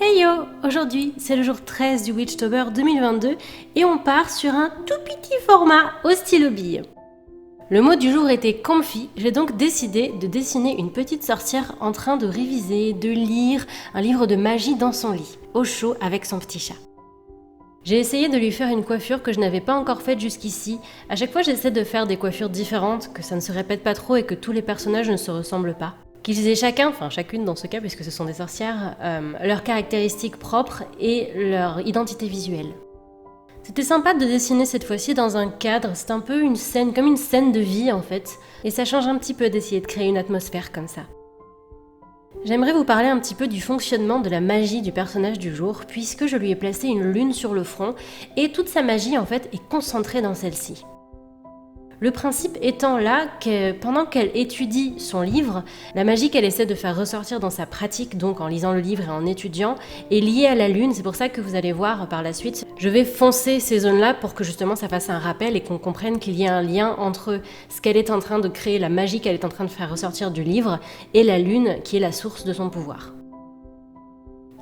Hey yo! Aujourd'hui, c'est le jour 13 du Witchtober 2022 et on part sur un tout petit format au stylo bille. Le mot du jour était comfy, j'ai donc décidé de dessiner une petite sorcière en train de réviser, de lire un livre de magie dans son lit, au chaud avec son petit chat. J'ai essayé de lui faire une coiffure que je n'avais pas encore faite jusqu'ici. À chaque fois, j'essaie de faire des coiffures différentes, que ça ne se répète pas trop et que tous les personnages ne se ressemblent pas. Qu'ils aient chacune dans ce cas, puisque ce sont des sorcières, leurs caractéristiques propres et leur identité visuelle. C'était sympa de dessiner cette fois-ci dans un cadre, c'est un peu une scène, comme une scène de vie en fait, et ça change un petit peu d'essayer de créer une atmosphère comme ça. J'aimerais vous parler un petit peu du fonctionnement de la magie du personnage du jour, puisque je lui ai placé une lune sur le front, et toute sa magie en fait est concentrée dans celle-ci. Le principe étant là que pendant qu'elle étudie son livre, la magie qu'elle essaie de faire ressortir dans sa pratique, donc en lisant le livre et en étudiant, est liée à la lune. C'est pour ça que vous allez voir par la suite, je vais foncer ces zones-là pour que justement ça fasse un rappel et qu'on comprenne qu'il y a un lien entre ce qu'elle est en train de créer, la magie qu'elle est en train de faire ressortir du livre, et la lune qui est la source de son pouvoir.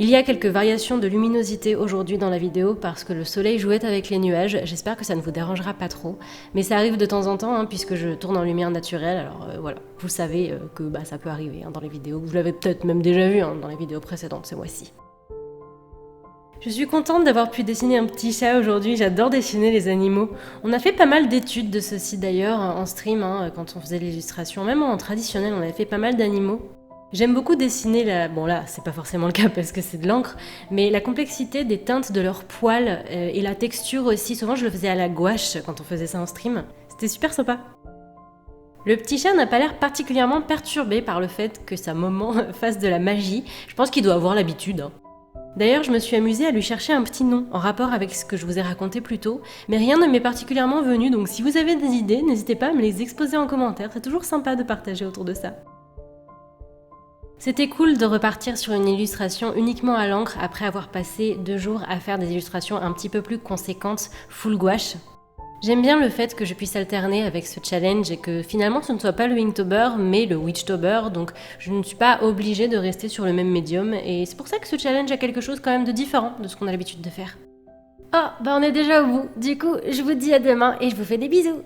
Il y a quelques variations de luminosité aujourd'hui dans la vidéo parce que le soleil jouait avec les nuages, j'espère que ça ne vous dérangera pas trop, mais ça arrive de temps en temps puisque je tourne en lumière naturelle, alors voilà, vous savez que ça peut arriver dans les vidéos, vous l'avez peut-être même déjà vu dans les vidéos précédentes ce mois-ci. Je suis contente d'avoir pu dessiner un petit chat aujourd'hui, j'adore dessiner les animaux. On a fait pas mal d'études de ceci d'ailleurs en stream, quand on faisait l'illustration, même en traditionnel on avait fait pas mal d'animaux. J'aime beaucoup dessiner bon là, c'est pas forcément le cas parce que c'est de l'encre, mais la complexité des teintes de leurs poils et la texture aussi. Souvent, je le faisais à la gouache quand on faisait ça en stream. C'était super sympa. Le petit chat n'a pas l'air particulièrement perturbé par le fait que sa maman fasse de la magie. Je pense qu'il doit avoir l'habitude. D'ailleurs, je me suis amusée à lui chercher un petit nom en rapport avec ce que je vous ai raconté plus tôt, mais rien ne m'est particulièrement venu, donc si vous avez des idées, n'hésitez pas à me les exposer en commentaire, c'est toujours sympa de partager autour de ça. C'était cool de repartir sur une illustration uniquement à l'encre après avoir passé 2 jours à faire des illustrations un petit peu plus conséquentes, full gouache. J'aime bien le fait que je puisse alterner avec ce challenge et que finalement ce ne soit pas le Inktober mais le Witchtober, donc je ne suis pas obligée de rester sur le même médium et c'est pour ça que ce challenge a quelque chose quand même de différent de ce qu'on a l'habitude de faire. Oh, on est déjà au bout, du coup je vous dis à demain et je vous fais des bisous.